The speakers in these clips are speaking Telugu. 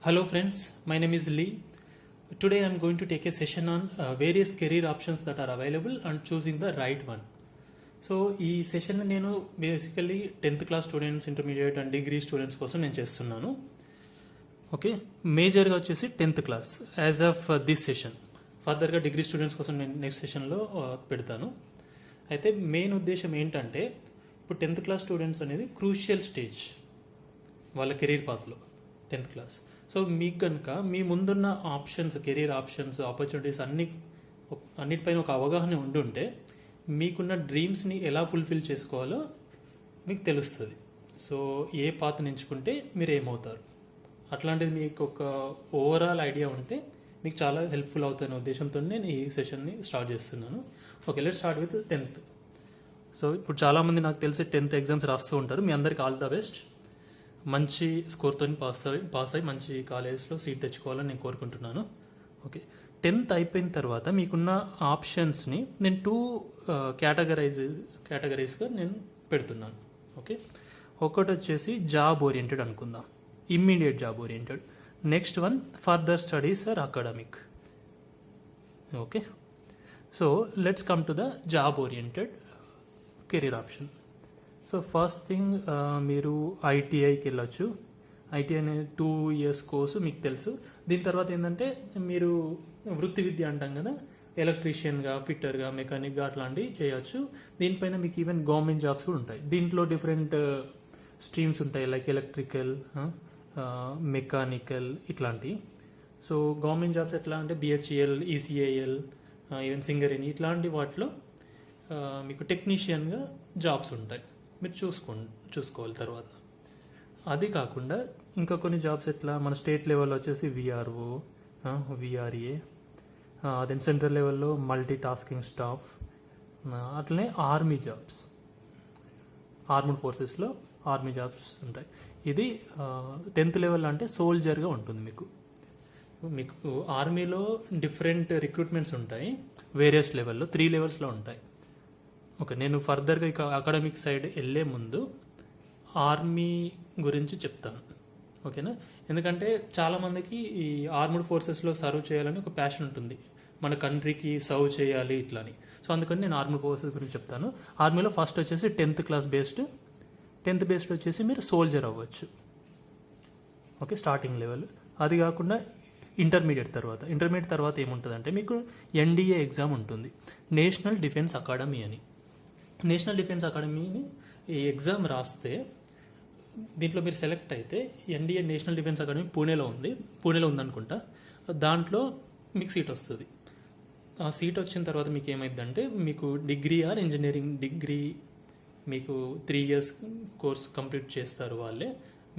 Hello friends, my name is Lee. Today I am going to take a session on various career options that are available and choosing the right one. So ఈ సెషన్ నేను basically 10th class students, intermediate and degree students కోసం నేను చేస్తున్నాను. ఓకే, మేజర్గా వచ్చేసి 10th class as of this session. ఫర్దర్గా డిగ్రీ స్టూడెంట్స్ కోసం నేను నెక్స్ట్ సెషన్లో పెడతాను. అయితే మెయిన్ ఉద్దేశం ఏంటంటే, ఇప్పుడు 10th క్లాస్ స్టూడెంట్స్ అనేది క్రూషియల్ స్టేజ్ వాళ్ళ కెరీర్ పాత్లో 10th క్లాస్. సో మీకు కనుక మీ ముందున్న ఆప్షన్స్, కెరీర్ ఆప్షన్స్, ఆపర్చునిటీస్ అన్నిటిపైన ఒక అవగాహన ఉంటే మీకున్న డ్రీమ్స్ని ఎలా ఫుల్ఫిల్ చేసుకోవాలో మీకు తెలుస్తుంది. సో ఏ పాత్ని ఎంచుకుంటే మీరు ఏమవుతారు, అట్లాంటిది మీకు ఒక ఓవరాల్ ఐడియా ఉంటే మీకు చాలా హెల్ప్ఫుల్ అవుతున్న ఉద్దేశంతో నేను ఈ సెషన్ని స్టార్ట్ చేస్తున్నాను. Okay, let's start with 10th. So ఇప్పుడు చాలామంది నాకు తెలిసి 10th ఎగ్జామ్స్ రాస్తూ ఉంటారు. మీ అందరికి ఆల్ ద బెస్ట్. మంచి స్కోర్తో పాస్ అయ్యి మంచి కాలేజెస్లో సీట్ తెచ్చుకోవాలని నేను కోరుకుంటున్నాను. ఓకే, 10th అయిపోయిన తర్వాత మీకున్న ఆప్షన్స్ని నేను 2 కేటగరీస్గా నేను పెడుతున్నాను. ఓకే, ఒకటి వచ్చేసి జాబ్ ఓరియంటెడ్ అనుకుందాం, immediate job oriented. Next one further studies or academic. Okay, so let's come to the job oriented career option. So first thing, మీరు ఐటీఐకి వెళ్ళొచ్చు. ఐటీఐ అనే 2 years కోర్సు మీకు తెలుసు. దీని తర్వాత ఏంటంటే మీరు వృత్తి విద్య అంటాం కదా, ఎలక్ట్రీషియన్గా, ఫిట్టర్గా, మెకానిక్గా అట్లాంటివి చేయొచ్చు. దీనిపైన మీకు ఈవెన్ గవర్నమెంట్ జాబ్స్ కూడా ఉంటాయి. దీంట్లో డిఫరెంట్ స్ట్రీమ్స్ ఉంటాయి, లైక్ ఎలక్ట్రికల్, మెకానికల్ ఇట్లాంటివి. సో గవర్నమెంట్ జాబ్స్ ఎట్లా అంటే బిహెచ్ఈఎల్, ఈసీఐఎల్, ఈవెన్ సింగరేణి ఇట్లాంటి వాటిలో మీకు టెక్నీషియన్గా జాబ్స్ ఉంటాయి. మీరు చూసుకోవాలి తర్వాత. అది కాకుండా ఇంకా కొన్ని జాబ్స్ ఎట్లా మన స్టేట్ లెవెల్లో వచ్చేసి విఆర్ఓ, విఆర్ఏ, దెన్ సెంట్రల్ లెవెల్లో మల్టీ టాస్కింగ్ స్టాఫ్, అట్లనే ఆర్మీ జాబ్స్, ఆర్మ్డ్ ఫోర్సెస్లో ఆర్మీ జాబ్స్ ఉంటాయి. ఇది 10th లెవెల్ అంటే సోల్జర్గా ఉంటుంది. మీకు ఆర్మీలో డిఫరెంట్ రిక్రూట్మెంట్స్ ఉంటాయి, వేరియస్ లెవెల్లో 3 లెవెల్స్లో ఉంటాయి. ఓకే, నేను ఫర్దర్గా ఇక అకాడమిక్ సైడ్ వెళ్ళే ముందు ఆర్మీ గురించి చెప్తాను. ఓకేనా, ఎందుకంటే చాలామందికి ఈ ఆర్మ్డ్ ఫోర్సెస్లో సర్వ్ చేయాలని ఒక ప్యాషన్ ఉంటుంది, మన కంట్రీకి సర్వ్ చేయాలి ఇట్లని. సో అందుకని నేను ఆర్మ్డ్ ఫోర్సెస్ గురించి చెప్తాను. ఆర్మీలో ఫస్ట్ వచ్చేసి 10th class based. 10th based వచ్చేసి మీరు సోల్జర్ అవ్వచ్చు. Okay, starting level. అది కాకుండా ఇంటర్మీడియట్ తర్వాత ఏముంటుందంటే మీకు ఎన్డీఏ ఎగ్జామ్ ఉంటుంది, నేషనల్ డిఫెన్స్ అకాడమీ అని. నేషనల్ డిఫెన్స్ అకాడమీని ఈ ఎగ్జామ్ రాస్తే దీంట్లో మీరు సెలెక్ట్ అయితే ఎన్డీఏ నేషనల్ డిఫెన్స్ అకాడమీ పూణేలో ఉందనుకుంటా. దాంట్లో మీకు సీట్ వస్తుంది. ఆ సీట్ వచ్చిన తర్వాత మీకు ఏమైందంటే, మీకు డిగ్రీ ఆర్ ఇంజనీరింగ్ డిగ్రీ మీకు 3 years కోర్స్ కంప్లీట్ చేస్తారు వాళ్ళే.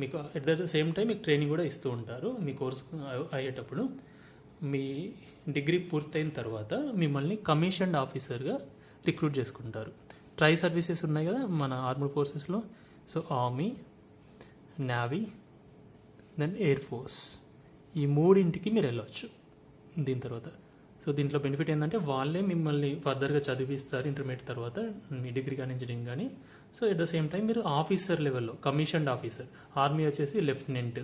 మీకు అట్ ద సేమ్ టైం మీకు ట్రైనింగ్ కూడా ఇస్తూ ఉంటారు. మీ కోర్స్ అయ్యేటప్పుడు మీ డిగ్రీ పూర్తయిన తర్వాత మిమ్మల్ని కమిషన్డ్ ఆఫీసర్గా రిక్రూట్ చేసుకుంటారు. ట్రై సర్వీసెస్ ఉన్నాయి కదా మన ఆర్మ్డ్ ఫోర్సెస్లో. So army, navy, then air force, ఈ 3 మీరు వెళ్ళొచ్చు దీని తర్వాత. సో దీంట్లో బెనిఫిట్ ఏంటంటే వాళ్ళే మిమ్మల్ని ఫర్దర్గా చదివిస్తారు ఇంటర్మీడియట్ తర్వాత, మీ డిగ్రీ కానీ ఇంజనీరింగ్ కానీ. So at the same time మీరు ఆఫీసర్ లెవెల్లో కమిషన్డ్ ఆఫీసర్, ఆర్మీ వచ్చేసి లెఫ్టినెంట్,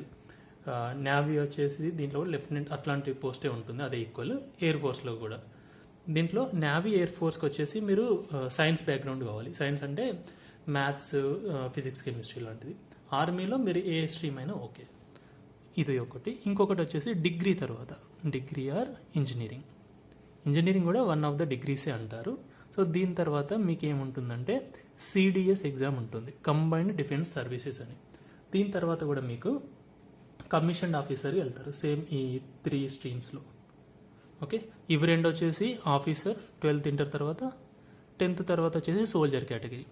నేవీ వచ్చేసి దీంట్లో కూడా లెఫ్టినెంట్ అట్లాంటి పోస్టే ఉంటుంది, అదే ఈక్వల్. ఎయిర్ ఫోర్స్లో కూడా. దీంట్లో నేవీ, ఎయిర్ ఫోర్స్కి వచ్చేసి మీరు సైన్స్ బ్యాక్గ్రౌండ్ కావాలి. సైన్స్ అంటే మ్యాథ్స్, ఫిజిక్స్, కెమిస్ట్రీ లాంటిది. ఆర్మీలో మీరు ఏ స్ట్రీమ్ అయినా ఓకే. ఇది ఒకటి. ఇంకొకటి వచ్చేసి డిగ్రీ తర్వాత, డిగ్రీ ఆర్ ఇంజనీరింగ్ కూడా వన్ ఆఫ్ ద డిగ్రీసే అంటారు. సో దీని తర్వాత మీకు ఏముంటుందంటే సిడిఎస్ ఎగ్జామ్ ఉంటుంది, కంబైన్డ్ డిఫెన్స్ సర్వీసెస్ అని. దీని తర్వాత కూడా మీకు కమిషన్డ్ ఆఫీసర్కి వెళ్తారు, సేమ్ ఈ 3 స్ట్రీమ్స్లో. ఓకే, ఇవి 2 వచ్చేసి ఆఫీసర్ 12th ఇంటర్ తర్వాత. 10th తర్వాత వచ్చేసి సోల్జర్ కేటగిరీ.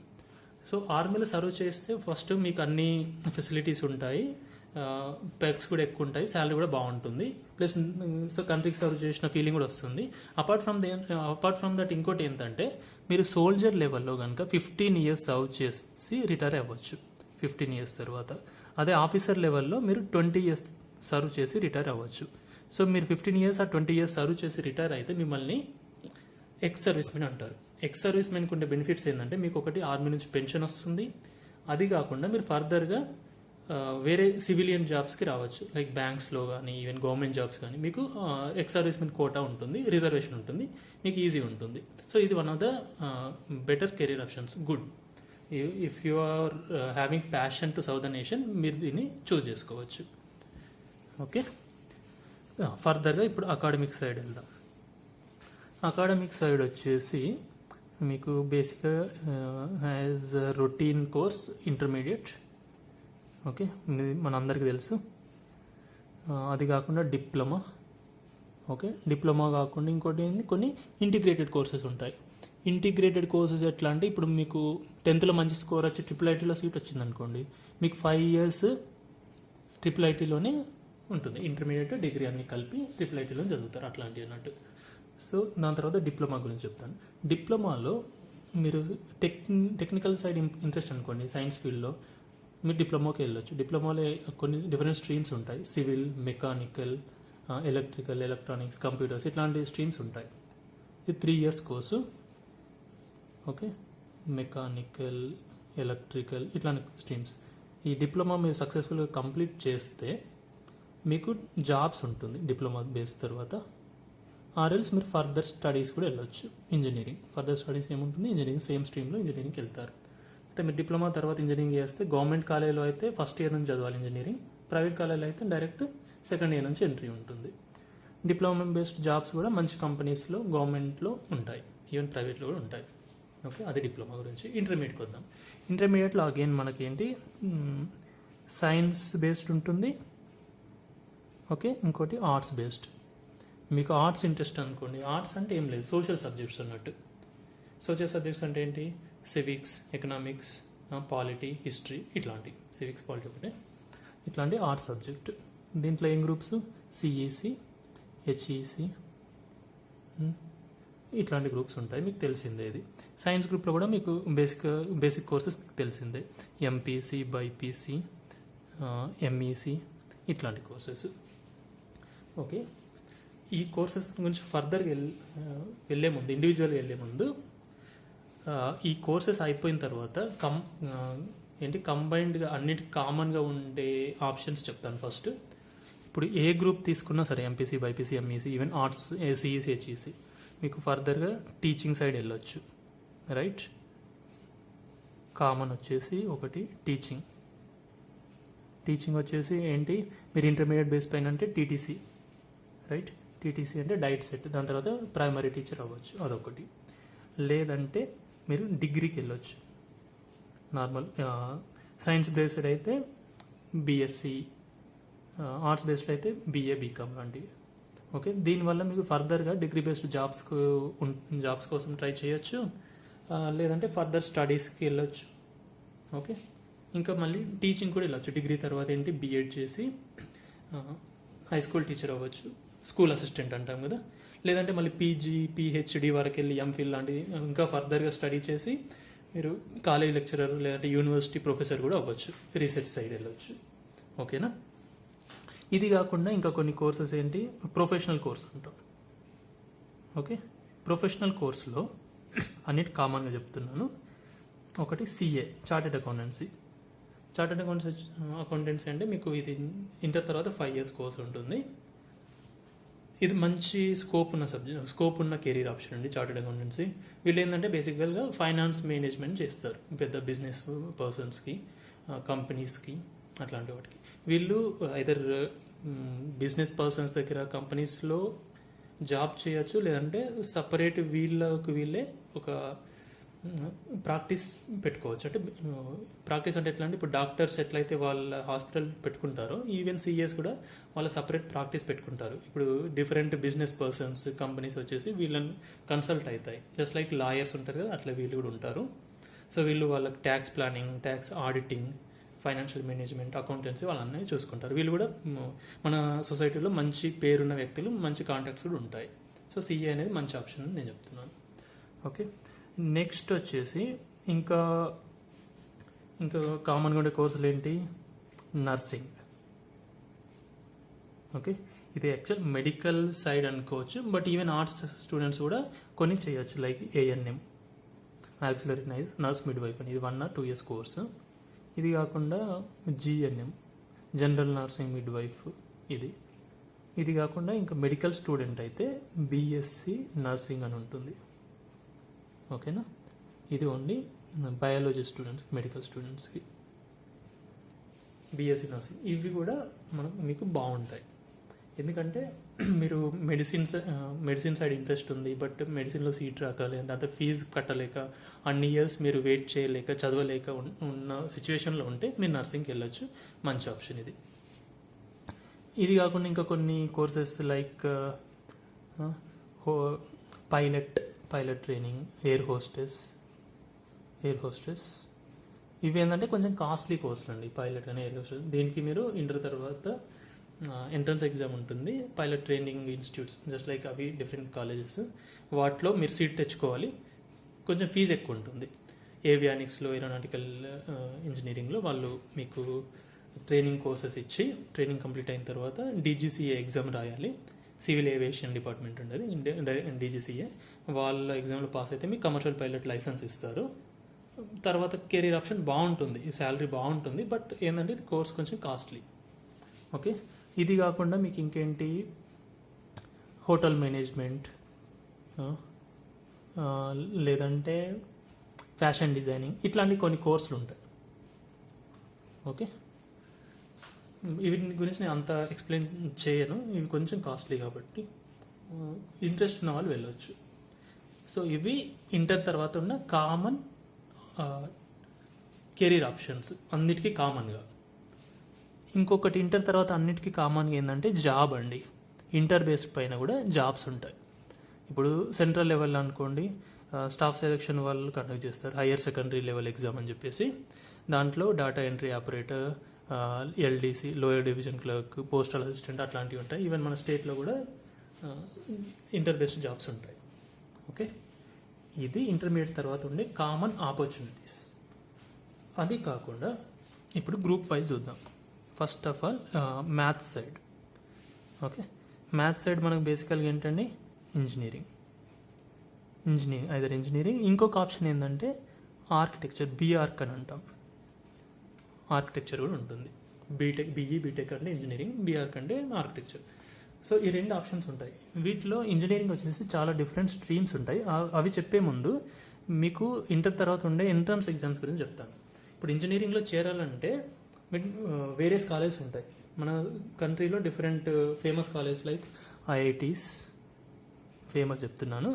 సో ఆర్మీలో సర్వ్ చేస్తే ఫస్ట్ మీకు అన్ని ఫెసిలిటీస్ ఉంటాయి, పెక్స్ కూడా ఎక్కువ ఉంటాయి, శాలరీ కూడా బాగుంటుంది, ప్లస్ సో కంట్రీకి సర్వ్ చేసిన ఫీలింగ్ కూడా వస్తుంది. అపార్ట్ ఫ్రమ్ దట్ ఇంకోటి ఏంటంటే, మీరు సోల్జర్ లెవెల్లో కనుక 15 years సర్వ్ చేసి రిటైర్ అవ్వచ్చు 15 years తర్వాత. అదే ఆఫీసర్ లెవెల్లో మీరు 20 years సర్వ్ చేసి రిటైర్ అవ్వచ్చు. సో మీరు 15 years ఆర్ 20 years సర్వ్ చేసి రిటైర్ అయితే మిమ్మల్ని ఎక్స్ సర్వీస్ మెన్ అంటారు. ఎక్స్ సర్వీస్ మెన్కి ఉండే బెనిఫిట్స్ ఏంటంటే, మీకు ఒకటి ఆర్మీ నుంచి పెన్షన్ వస్తుంది. అది కాకుండా మీరు ఫర్దర్గా వేరే సివిలియన్ జాబ్స్కి రావచ్చు, లైక్ బ్యాంక్స్లో కానీ ఈవెన్ గవర్నమెంట్ జాబ్స్ కానీ మీకు ఎక్స్ సర్వీస్మెన్ కోటా ఉంటుంది, రిజర్వేషన్ ఉంటుంది, మీకు ఈజీ ఉంటుంది. సో ఇది one of the better career options. Good, if you are having passion to serve the nation, మీరు దీన్ని చూస్ చేసుకోవచ్చు. ఓకే, ఫర్దర్గా ఇప్పుడు అకాడమిక్ సైడ్ వెళ్దాం. అకాడమిక్ సైడ్ వచ్చేసి మీకు బేసిక్గా as routine course intermediate. Okay, మనందరికీ తెలుసు. అది కాకుండా డిప్లొమా. ఓకే, డిప్లొమా కాకుండా ఇంకోటి ఏంటి, కొన్ని ఇంటిగ్రేటెడ్ కోర్సెస్ ఉంటాయి. ఇంటిగ్రేటెడ్ కోర్సెస్ ఎట్లా అంటే, ఇప్పుడు మీకు 10th మంచి స్కోర్ వచ్చి IIITలో సీట్ వచ్చిందనుకోండి, మీకు 5 years IIITలోనే ఉంటుంది. ఇంటర్మీడియట్ డిగ్రీ అన్ని కలిపి IIITలో చదువుతారు, అట్లాంటివి అన్నట్టు. సో దాని తర్వాత డిప్లొమా గురించి చెప్తాను. డిప్లొమాలో మీరు టెక్నికల్ సైడ్ ఇంట్రెస్ట్ అనుకోండి, సైన్స్ ఫీల్డ్లో మీరు డిప్లొమాకి వెళ్ళొచ్చు. డిప్లొమాలో కొన్ని డిఫరెంట్ స్ట్రీమ్స్ ఉంటాయి, civil, mechanical, electrical, electronics, computers, ఇట్లాంటి స్ట్రీమ్స్ ఉంటాయి. ఇది 3 years course. Okay, mechanical, electrical ఇట్లాంటి స్ట్రీమ్స్. ఈ డిప్లొమా మీరు సక్సెస్ఫుల్గా కంప్లీట్ చేస్తే మీకు జాబ్స్ ఉంటుంది డిప్లొమా బేస్ తర్వాత. ఆర్ఎల్స్ మీరు ఫర్దర్ స్టడీస్ కూడా వెళ్ళొచ్చు. ఇంజనీరింగ్ ఫర్దర్ స్టడీస్ ఏముంటుంది, ఇంజనీరింగ్ సేమ్ స్ట్రీమ్లో ఇంజనీరింగ్కి వెళ్తారు. అయితే మీరు డిప్లొమా తర్వాత ఇంజనీరింగ్ చేస్తే గవర్నమెంట్ కాలేజీలో అయితే ఫస్ట్ ఇయర్ నుంచి చదవాలి ఇంజనీరింగ్, ప్రైవేట్ కాలేజీలో అయితే డైరెక్ట్ సెకండ్ ఇయర్ నుంచి ఎంట్రీ ఉంటుంది. డిప్లొమా బేస్డ్ జాబ్స్ కూడా మంచి కంపెనీస్లో గవర్నమెంట్లో ఉంటాయి, ఈవెన్ ప్రైవేట్లో కూడా ఉంటాయి. ఓకే, అది డిప్లొమా గురించి. ఇంటర్మీడియట్కి వద్దాం. ఇంటర్మీడియట్లో అగైన్ మనకేంటి, సైన్స్ బేస్డ్ ఉంటుంది. ఓకే, ఇంకోటి ఆర్ట్స్ బేస్డ్. మీకు ఆర్ట్స్ ఇంట్రెస్ట్ అనుకోండి, ఆర్ట్స్ అంటే ఏం లేదు, సోషల్ సబ్జెక్ట్స్ అన్నట్టు. సోషల్ సబ్జెక్ట్స్ అంటే ఏంటి, సివిక్స్, ఎకనామిక్స్, పాలిటీ, హిస్టరీ, ఇట్లాంటి సివిక్స్, పాలిటీ ఒకటే, ఇట్లాంటి ఆర్ట్స్ సబ్జెక్ట్. దీంట్లో ఏం గ్రూప్స్, సిఈసి, హెచ్ఈసి, ఇట్లాంటి గ్రూప్స్ ఉంటాయి, మీకు తెలిసిందే. ఇది సైన్స్ గ్రూప్లో కూడా మీకు బేసిక్ కోర్సెస్ తెలిసిందే, ఎంపీసీ, బైపీసీ, ఎంఈసి, ఇట్లాంటి కోర్సెస్. ఓకే, ఈ కోర్సెస్ గురించి ఫర్దర్గా వెళ్ళే ముందు, ఇండివిజువల్గా వెళ్ళే ముందు, ఈ కోర్సెస్ అయిపోయిన తర్వాత కంబైన్డ్గా అన్నిటికీ కామన్గా ఉండే ఆప్షన్స్ చెప్తాను. ఫస్ట్, ఇప్పుడు ఏ గ్రూప్ తీసుకున్నా సరే, MPC, BiPC, MEC, even arts, CEC, HEC, మీకు ఫర్దర్గా టీచింగ్ సైడ్ వెళ్ళొచ్చు. రైట్, కామన్ వచ్చేసి ఒకటి టీచింగ్. టీచింగ్ వచ్చేసి ఏంటి, మీరు ఇంటర్మీడియట్ బేస్ పైన అంటే టీటీసీ. రైట్, టీటీసీ అంటే డైట్ సెట్, దాని తర్వాత ప్రైమరీ టీచర్ అవ్వచ్చు, అదొకటి. లేదంటే మీరు డిగ్రీకి వెళ్ళొచ్చు. నార్మల్ సైన్స్ బేస్డ్ అయితే బీఎస్సీ, ఆర్ట్స్ బేస్డ్ అయితే బీఏ, బీకామ్ లాంటివి. ఓకే, దీనివల్ల మీకు ఫర్దర్గా డిగ్రీ బేస్డ్ జాబ్స్ కోసం ట్రై చేయొచ్చు, లేదంటే ఫర్దర్ స్టడీస్కి వెళ్ళొచ్చు. ఓకే, ఇంకా మళ్ళీ టీచింగ్ కూడా వెళ్ళొచ్చు. డిగ్రీ తర్వాత ఏంటి, బీఎడ్ చేసి హై స్కూల్ టీచర్ అవ్వచ్చు, స్కూల్ అసిస్టెంట్ అంటాం కదా. లేదంటే మళ్ళీ పీజీ, పిహెచ్డి వరకు వెళ్ళి ఎంఫిల్ లాంటివి ఇంకా ఫర్దర్గా స్టడీ చేసి మీరు కాలేజ్ లెక్చరర్ లేదంటే యూనివర్సిటీ ప్రొఫెసర్ కూడా అవ్వచ్చు, రీసెర్చ్ సైడ్ వెళ్ళొచ్చు. ఓకేనా, ఇది కాకుండా ఇంకా కొన్ని కోర్సెస్ ఏంటి, ప్రొఫెషనల్ కోర్స్ అంటాం. ఓకే, ప్రొఫెషనల్ కోర్సులో అన్నిటి కామన్గా చెప్తున్నాను. ఒకటి CA, chartered accountancy. Chartered accountancy అంటే మీకు ఇది ఇంటర్ తర్వాత 5 years కోర్స్ ఉంటుంది. ఇది మంచి స్కోప్ ఉన్న కెరీర్ ఆప్షన్ అండి చార్టెడ్ అకౌంటెన్సీ. వీళ్ళు ఏంటంటే బేసికల్గా ఫైనాన్స్ మేనేజ్మెంట్ చేస్తారు పెద్ద బిజినెస్ పర్సన్స్కి, కంపెనీస్కి, అట్లాంటి వాటికి. వీళ్ళు ఐదర్ బిజినెస్ పర్సన్స్ దగ్గర కంపెనీస్లో జాబ్ చేయొచ్చు, లేదంటే సపరేట్ వీళ్ళే ఒక ప్రాక్టీస్ పెట్టుకోవచ్చు. అంటే ప్రాక్టీస్ అంటే ఎట్లా అంటే, ఇప్పుడు డాక్టర్స్ ఎట్లయితే వాళ్ళ హాస్పిటల్ పెట్టుకుంటారో, ఈవెన్ సిఎస్ కూడా వాళ్ళ సపరేట్ ప్రాక్టీస్ పెట్టుకుంటారు. ఇప్పుడు డిఫరెంట్ బిజినెస్ పర్సన్స్, కంపెనీస్ వచ్చేసి వీళ్ళని కన్సల్ట్ అవుతాయి. జస్ట్ లైక్ లాయర్స్ ఉంటారు కదా, అట్లా వీళ్ళు కూడా ఉంటారు. సో వీళ్ళు వాళ్ళకి tax planning, tax auditing, financial management, accountancy వాళ్ళన్నీ చూసుకుంటారు. వీళ్ళు కూడా మన సొసైటీలో మంచి పేరున్న వ్యక్తులు, మంచి కాంటాక్ట్స్ కూడా ఉంటాయి. సో సిఏ అనేది మంచి ఆప్షన్ అని నేను చెప్తున్నాను. ఓకే, నెక్స్ట్ వచ్చేసి ఇంకా కామన్గా ఉండే కోర్సులు ఏంటి, నర్సింగ్. ఓకే, ఇది యాక్చువల్ మెడికల్ సైడ్ అనుకోవచ్చు, బట్ ఈవెన్ ఆర్ట్స్ స్టూడెంట్స్ కూడా కొన్ని చేయొచ్చు, like ANM, auxiliary nurse midwife అని. ఇది 1 or 2 years కోర్సు. ఇది కాకుండా జిఎన్ఎం, జనరల్ నర్సింగ్ మిడ్వైఫ్, ఇది కాకుండా ఇంకా మెడికల్ స్టూడెంట్ అయితే బిఎస్సి నర్సింగ్ అని ఉంటుంది. ఓకేనా, ఇది ఓన్లీ బయాలజీ స్టూడెంట్స్కి, మెడికల్ స్టూడెంట్స్కి బిఎస్సి నర్సింగ్. ఇవి కూడా మీకు బాగుంటాయి. ఎందుకంటే మీరు మెడిసిన్ సైడ్ ఇంట్రెస్ట్ ఉంది, బట్ మెడిసిన్లో సీట్ రాక, లేదంటే అంత ఫీజు కట్టలేక, అన్ని ఇయర్స్ మీరు వెయిట్ చేయలేక, చదవలేక ఉన్న సిచ్యువేషన్లో ఉంటే మీరు నర్సింగ్కి వెళ్ళొచ్చు. మంచి ఆప్షన్ ఇది. ఇది కాకుండా ఇంకా కొన్ని courses like pilot training, air hostess, ఇవి ఏంటంటే కొంచెం కాస్ట్లీ కోర్సులు అండి. పైలట్ అని ఎయిర్ హోస్టెస్, దీనికి మీరు ఇంటర్ తర్వాత ఎంట్రన్స్ ఎగ్జామ్ ఉంటుంది. Pilot training institutes just like అవి డిఫరెంట్ కాలేజెస్, వాటిలో మీరు సీట్ తెచ్చుకోవాలి. కొంచెం ఫీజు ఎక్కువ ఉంటుంది. ఏవియానిక్స్లో, ఏరోనాటికల్ ఇంజనీరింగ్లో వాళ్ళు మీకు ట్రైనింగ్ కోర్సెస్ ఇచ్చి, ట్రైనింగ్ కంప్లీట్ అయిన తర్వాత డీజీసీఏ ఎగ్జామ్ రాయాలి. సివిల్ ఏవియేషన్ డిపార్ట్మెంట్ ఉండేది డీజీసీఏ, వాళ్ళ ఎగ్జామ్లో పాస్ అయితే మీకు కమర్షియల్ పైలట్ లైసెన్స్ ఇస్తారు. తర్వాత కెరీర్ ఆప్షన్ బాగుంటుంది, శాలరీ బాగుంటుంది, బట్ ఏంటంటే ఇది కోర్స్ కొంచెం కాస్ట్లీ. ఓకే, ఇది కాకుండా మీకు ఇంకేంటి, హోటల్ మేనేజ్మెంట్, లేదంటే ఫ్యాషన్ డిజైనింగ్, ఇట్లాంటి కొన్ని కోర్సులు ఉంటాయి. ఓకే, వీటి గురించి నేను అంత ఎక్స్ప్లెయిన్ చేయను, ఇవి కొంచెం కాస్ట్లీ కాబట్టి ఇంట్రెస్ట్ ఉన్న వాళ్ళు వెళ్ళొచ్చు. సో ఇవి ఇంటర్ తర్వాత ఉన్న కామన్ కెరీర్ ఆప్షన్స్, అన్నిటికీ కామన్గా. ఇంకొకటి ఇంటర్ తర్వాత అన్నిటికీ కామన్గా ఏంటంటే జాబ్ అండి. ఇంటర్ బేస్డ్ పైన కూడా జాబ్స్ ఉంటాయి. ఇప్పుడు సెంట్రల్ లెవెల్ అనుకోండి, స్టాఫ్ సెలెక్షన్ వాళ్ళు కండక్ట్ చేస్తారు హయ్యర్ సెకండరీ లెవెల్ ఎగ్జామ్ అని చెప్పేసి. దాంట్లో data entry operator, LDC, lower division clerk, postal assistant అట్లాంటివి ఉంటాయి. ఈవెన్ మన స్టేట్లో కూడా ఇంటర్ బేస్డ్ జాబ్స్ ఉంటాయి. ఓకే, ఇది ఇంటర్మీడియట్ తర్వాత ఉండే కామన్ ఆపర్చునిటీస్. అది కాకుండా ఇప్పుడు గ్రూప్ వైజ్ చూద్దాం. First of all maths side. Okay, maths side మనకు బేసికల్గా ఏంటంటే ఇంజనీరింగ్, ఐదర్ ఇంజనీరింగ్. ఇంకొక ఆప్షన్ ఏంటంటే ఆర్కిటెక్చర్, బీఆర్క్ అని అంటాం. ఆర్కిటెక్చర్ కూడా ఉంటుంది. బీటెక్ అంటే ఇంజనీరింగ్, బీఆర్క్ అంటే ఆర్కిటెక్చర్. సో ఈ రెండు ఆప్షన్స్ ఉంటాయి. వీటిలో ఇంజనీరింగ్ వచ్చేసి చాలా డిఫరెంట్ స్ట్రీమ్స్ ఉంటాయి. అవి చెప్పే ముందు మీకు ఇంటర్ తర్వాత ఉండే ఎంట్రన్స్ ఎగ్జామ్స్ గురించి చెప్తాను. ఇప్పుడు ఇంజనీరింగ్లో చేరాలంటే వేరియస్ కాలేజెస్ ఉంటాయి మన కంట్రీలో. Different famous college like IITs famous చెప్తున్నాను,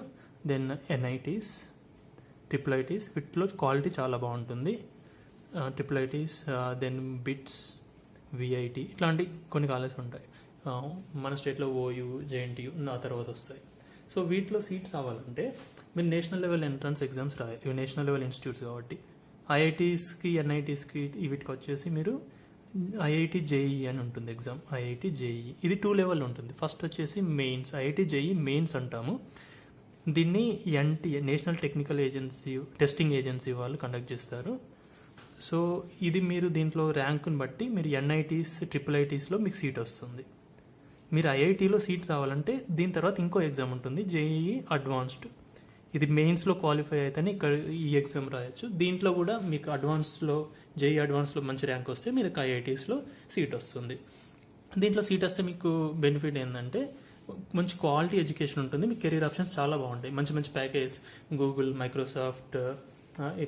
దెన్ ఎన్ఐటీస్, ట్రిపుల్ ఐటీస్. వీటిలో క్వాలిటీ చాలా బాగుంటుంది. Triple ITs, then BITS, VIT, ఇట్లాంటి కొన్ని కాలేజెస్ ఉంటాయి. మన స్టేట్లో ఓయూ, జేఎన్టీయూ ఆ తర్వాత వస్తాయి. సో వీటిలో సీట్ రావాలంటే మీరు నేషనల్ లెవెల్ ఎంట్రన్స్ ఎగ్జామ్స్ రాయాలి. ఇవి నేషనల్ లెవెల్ ఇన్స్టిట్యూట్స్ కాబట్టి. ఐఐటీస్కి, ఎన్ఐటీస్కి వీటికి వచ్చేసి మీరు ఐఐటి జేఈ అని ఉంటుంది ఎగ్జామ్. ఐఐటి జేఈ ఇది 2 లెవెల్ ఉంటుంది. ఫస్ట్ వచ్చేసి మెయిన్స్, ఐఐటి జేఈ మెయిన్స్ అంటాము. దీన్ని NTA, national technical agency, testing agency వాళ్ళు కండక్ట్ చేస్తారు. సో ఇది మీరు దీంట్లో ర్యాంకుని బట్టి మీరు ఎన్ఐటీస్, ట్రిపుల్ ఐటీస్లో మీకు సీట్ వస్తుంది. మీరు ఐఐటీలో సీట్ రావాలంటే దీని తర్వాత ఇంకో ఎగ్జామ్ ఉంటుంది, జేఈఈ అడ్వాన్స్డ్. ఇది మెయిన్స్లో క్వాలిఫై అయితేనే ఇక్కడ ఈ ఎగ్జామ్ రాయొచ్చు. దీంట్లో కూడా మీకు అడ్వాన్స్లో, జేఈ అడ్వాన్స్లో మంచి ర్యాంక్ వస్తే మీరు ఐఐటీస్లో సీట్ వస్తుంది. దీంట్లో సీట్ వస్తే మీకు బెనిఫిట్ ఏంటంటే మంచి క్వాలిటీ ఎడ్యుకేషన్ ఉంటుంది. మీ కెరీర్ ఆప్షన్స్ చాలా బాగుంటాయి. మంచి మంచి ప్యాకేజ్, గూగుల్, మైక్రోసాఫ్ట్,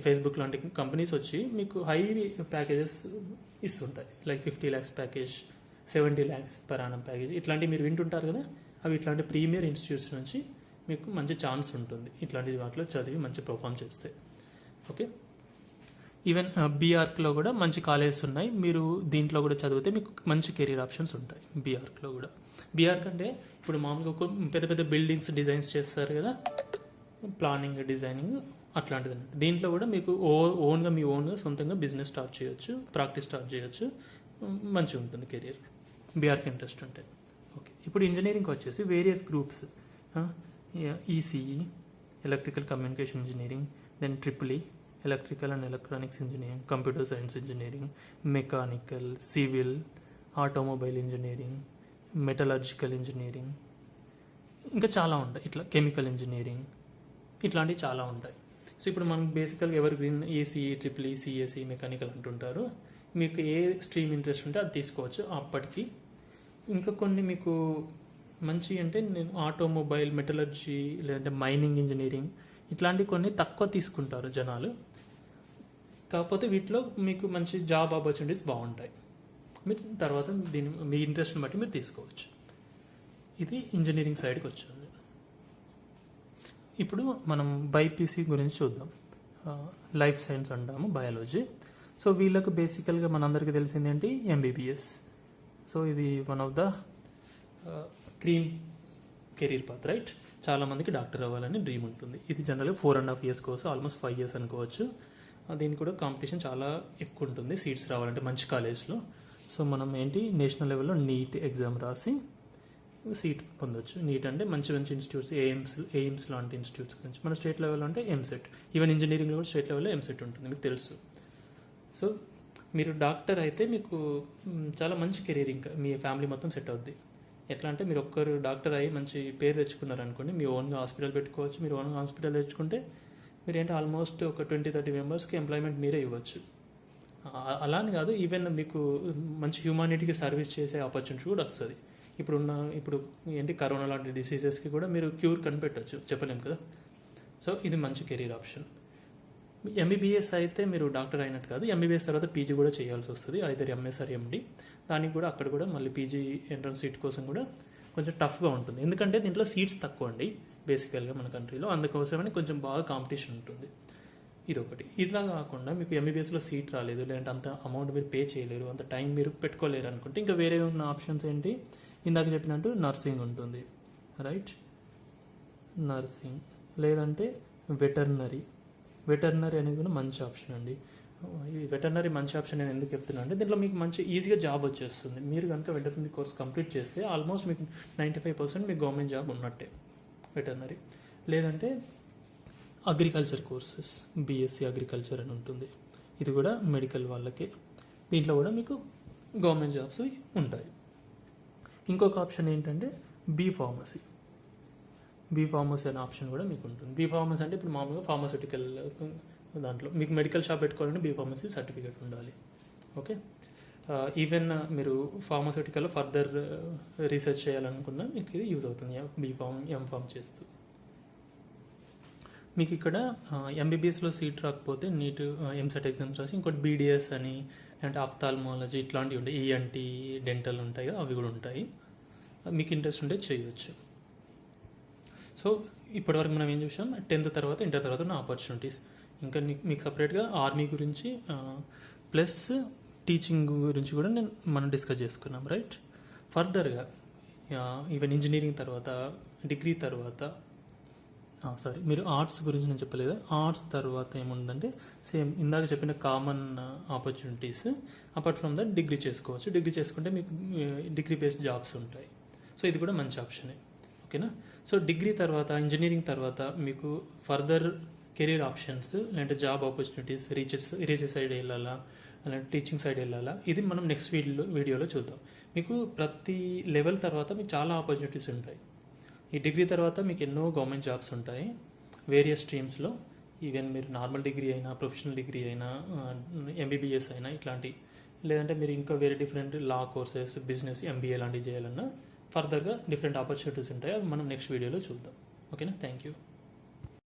ఫేస్బుక్ లాంటి కంపెనీస్ వచ్చి మీకు హై ప్యాకేజెస్ ఇస్తుంటాయి. Like 50 lakhs package, 70 lakhs per annum package, ఇట్లాంటివి మీరు వింటుంటారు కదా. అవి ఇట్లాంటి ప్రీమియర్ ఇన్స్టిట్యూట్స్ నుంచి మీకు మంచి ఛాన్స్ ఉంటుంది ఇట్లాంటి వాటిలో చదివి మంచి పర్ఫామ్ చేస్తే. ఓకే, ఈవెన్ బీఆర్క్లో కూడా మంచి కాలేజెస్ ఉన్నాయి. మీరు దీంట్లో కూడా చదివితే మీకు మంచి కెరీర్ ఆప్షన్స్ ఉంటాయి బీఆర్క్లో కూడా. బీఆర్క్ అంటే ఇప్పుడు మామూలుగా పెద్ద పెద్ద బిల్డింగ్స్ డిజైన్స్ చేస్తారు కదా, ప్లానింగ్, డిజైనింగ్ అట్లాంటిది. దీంట్లో కూడా మీకు మీ ఓన్గా సొంతంగా బిజినెస్ స్టార్ట్ చేయొచ్చు, ప్రాక్టీస్ స్టార్ట్ చేయొచ్చు. మంచిగా ఉంటుంది కెరీర్ బీఆర్కి ఇంట్రెస్ట్ ఉంటే. ఓకే, ఇప్పుడు ఇంజనీరింగ్కి వచ్చేసి various groups, ECE, electrical communication engineering, then triple E, electrical and electronics engineering, computer science engineering, mechanical, civil, automobile engineering, metallurgical engineering, ఇంకా చాలా ఉంటాయి. ఇట్లా కెమికల్ ఇంజనీరింగ్, ఇట్లాంటివి చాలా ఉంటాయి. సో ఇప్పుడు మనం బేసికల్గా ever green ACE triple E CSE mechanical అంటుంటారు. మీకు ఏ స్ట్రీమ్ ఇంట్రెస్ట్ ఉంటే అది తీసుకోవచ్చు అప్పటికి. ఇంకా కొన్ని మీకు మంచి అంటే నేను ఆటోమొబైల్, మెటలర్జీ, లేదంటే మైనింగ్ ఇంజనీరింగ్ ఇట్లాంటి కొన్ని తక్కువ తీసుకుంటారు జనాలు. కాకపోతే వీటిలో మీకు మంచి జాబ్ ఆపర్చునిటీస్ బాగుంటాయి. మీరు తర్వాత మీ ఇంట్రెస్ట్ని బట్టి మీరు తీసుకోవచ్చు. ఇది ఇంజనీరింగ్ సైడ్కి వచ్చింది. ఇప్పుడు మనం బైపీసీ గురించి చూద్దాం. లైఫ్ సైన్స్ అంటాము, బయాలజీ. సో వీళ్ళకు బేసికల్గా మనందరికీ తెలిసింది ఏంటి, ఎంబీబీఎస్. సో ఇది one of the cream career path, right? చాలామందికి డాక్టర్ అవ్వాలని డ్రీమ్ ఉంటుంది. ఇది జనరల్గా 4.5 years కోర్సు, ఆల్మోస్ట్ 5 years అనుకోవచ్చు. దీనికి కూడా కాంపిటీషన్ చాలా ఎక్కువ ఉంటుంది సీట్స్ రావాలంటే మంచి కాలేజ్లో. సో మనం ఏంటి నేషనల్ లెవెల్లో నీట్ ఎగ్జామ్ రాసి సీట్ పొందొచ్చు. నీట్ అంటే మంచి మంచి ఇన్స్టిట్యూట్స్, ఎయిమ్స్ లాంటి ఇన్స్టిట్యూట్స్ గురించి. మన స్టేట్ లెవెల్లో అంటే ఎంసెట్, ఈవెన్ ఇంజనీరింగ్లో కూడా స్టేట్ లెవెల్లో ఎంసెట్ ఉంటుంది, మీకు తెలుసు. సో మీరు డాక్టర్ అయితే మీకు చాలా మంచి కెరీర్, ఇంకా మీ ఫ్యామిలీ మొత్తం సెట్ అవుద్ది. ఎట్లా అంటే మీరు ఒక్కరు డాక్టర్ అయ్యి మంచి పేరు తెచ్చుకున్నారు అనుకోండి, మీ ఓన్గా హాస్పిటల్ పెట్టుకోవచ్చు. మీరు ఓన్గా హాస్పిటల్ తెచ్చుకుంటే మీరు ఏంటి ఆల్మోస్ట్ ఒక 20-30 మెంబర్స్కి ఎంప్లాయ్మెంట్ మీరే ఇవ్వచ్చు. అలా అని కాదు, ఈవెన్ మీకు మంచి హ్యూమానిటీకి సర్వీస్ చేసే ఆపర్చునిటీ కూడా వస్తుంది. ఇప్పుడు ఏంటి కరోనా లాంటి డిసీజెస్కి కూడా మీరు క్యూర్ కనిపెట్టవచ్చు, చెప్పలేం కదా. సో ఇది మంచి కెరీర్ ఆప్షన్. ఎంబీబీఎస్ అయితే మీరు డాక్టర్ అయినట్టు కాదు, ఎంబీబీఎస్ తర్వాత పీజీ కూడా చేయాల్సి వస్తుంది, ఐదర్ ఎంఎస్ ఆర్ ఎండి. దానికి కూడా అక్కడ కూడా మళ్ళీ పీజీ ఎంట్రన్స్ సీట్ కోసం కూడా కొంచెం టఫ్గా ఉంటుంది, ఎందుకంటే దీంట్లో సీట్స్ తక్కువ అండి బేసికల్గా మన కంట్రీలో. అందుకోసమని కొంచెం బాగా కాంపిటీషన్ ఉంటుంది. ఇదొకటి. ఇట్లా కాకుండా మీకు ఎంబీబీఎస్లో సీట్ రాలేదు, లేదంటే అంత అమౌంట్ మీరు పే చేయలేరు, అంత టైం మీరు పెట్టుకోలేరు అనుకుంటే ఇంకా వేరే ఉన్న ఆప్షన్స్ ఏంటి, ఇందాక చెప్పినట్టు నర్సింగ్ ఉంటుంది, రైట్? నర్సింగ్ లేదంటే వెటర్నరీ అనేది కూడా మంచి ఆప్షన్ అండి. ఈ వెటర్నరీ మంచి ఆప్షన్ నేను ఎందుకు చెప్తున్నా అంటే దీంట్లో మీకు మంచి ఈజీగా జాబ్ వచ్చేస్తుంది. మీరు కనుక వెటర్నరీ కోర్స్ కంప్లీట్ చేస్తే ఆల్మోస్ట్ మీకు 95% మీకు గవర్నమెంట్ జాబ్ ఉన్నట్టే వెటర్నరీ. లేదంటే అగ్రికల్చర్ కోర్సెస్, బీఎస్సీ అగ్రికల్చర్ అని ఉంటుంది, ఇది కూడా మెడికల్ వాళ్ళకే. దీంట్లో కూడా మీకు గవర్నమెంట్ జాబ్స్ ఉంటాయి. ఇంకొక ఆప్షన్ ఏంటంటే బీ ఫార్మసీ అనే ఆప్షన్ కూడా మీకు ఉంటుంది. బీ ఫార్మసీ అంటే ఇప్పుడు మామూలుగా ఫార్మాస్యూటికల్ దాంట్లో మీకు మెడికల్ షాప్ పెట్టుకోవాలంటే బీ ఫార్మసీ సర్టిఫికేట్ ఉండాలి. ఓకే, ఈవెన్ మీరు ఫార్మాస్యూటికల్లో ఫర్దర్ రీసెర్చ్ చేయాలనుకున్నా మీకు ఇది యూజ్ అవుతుంది, ఎంఫార్మ్ చేస్తూ. మీకు ఇక్కడ ఎంబీబీఎస్లో సీట్ రాకపోతే నీట్ ఎంసెట్ ఎగ్జామ్స్ రాసి ఇంకోటి బీడిఎస్ అని, అంటే ఆఫ్థాల్మాలజీ ఇట్లాంటివి ఉంటాయి, ఈఎన్టీ డెంటల్ ఉంటాయి కదా, అవి కూడా ఉంటాయి. మీకు ఇంట్రెస్ట్ ఉంటే చేయొచ్చు. సో ఇప్పటివరకు మనం ఏం చూసాం, 10th తర్వాత ఇంటర్ తర్వాత ఉన్న ఆపర్చునిటీస్. ఇంకా మీకు సపరేట్గా ఆర్మీ గురించి ప్లస్ టీచింగ్ గురించి కూడా మనం డిస్కస్ చేసుకున్నాం, రైట్? ఫర్దర్గా ఈవెన్ ఇంజనీరింగ్ తర్వాత, డిగ్రీ తర్వాత, మీరు ఆర్ట్స్ గురించి నేను చెప్పలేదు. ఆర్ట్స్ తర్వాత ఏముందంటే సేమ్ ఇందాక చెప్పిన common opportunities. Apart from that degree చేసుకోవచ్చు. డిగ్రీ చేసుకుంటే మీకు డిగ్రీ బేస్డ్ జాబ్స్ ఉంటాయి. సో ఇది కూడా మంచి ఆప్షనే, ఓకేనా? సో డిగ్రీ తర్వాత, ఇంజనీరింగ్ తర్వాత మీకు ఫర్దర్ కెరీర్ ఆప్షన్స్ లేదంటే జాబ్ ఆపర్చునిటీస్, రీచెస్ సైడ్ వెళ్ళాలా, అలాంటి టీచింగ్ సైడ్ వెళ్ళాలా, ఇది మనం నెక్స్ట్ వీడియోలో చూద్దాం. మీకు ప్రతి లెవెల్ తర్వాత మీకు చాలా ఆపర్చునిటీస్ ఉంటాయి. ఈ డిగ్రీ తర్వాత మీకు ఎన్నో గవర్నమెంట్ జాబ్స్ ఉంటాయి వేరియస్ స్ట్రీమ్స్లో. ఈవెన్ మీరు నార్మల్ డిగ్రీ అయినా, ప్రొఫెషనల్ డిగ్రీ అయినా, ఎంబీబీఎస్ అయినా ఇట్లాంటి, లేదంటే మీరు ఇంకా వేరే డిఫరెంట్ లా కోర్సెస్, బిజినెస్, ఎంబీఏ లాంటివి చేయాలన్నా ఫర్దర్గా డిఫరెంట్ ఆపర్చునిటీస్ ఉంటాయి. అవి మనం నెక్స్ట్ వీడియోలో చూద్దాం, ఓకేనా? Thank you.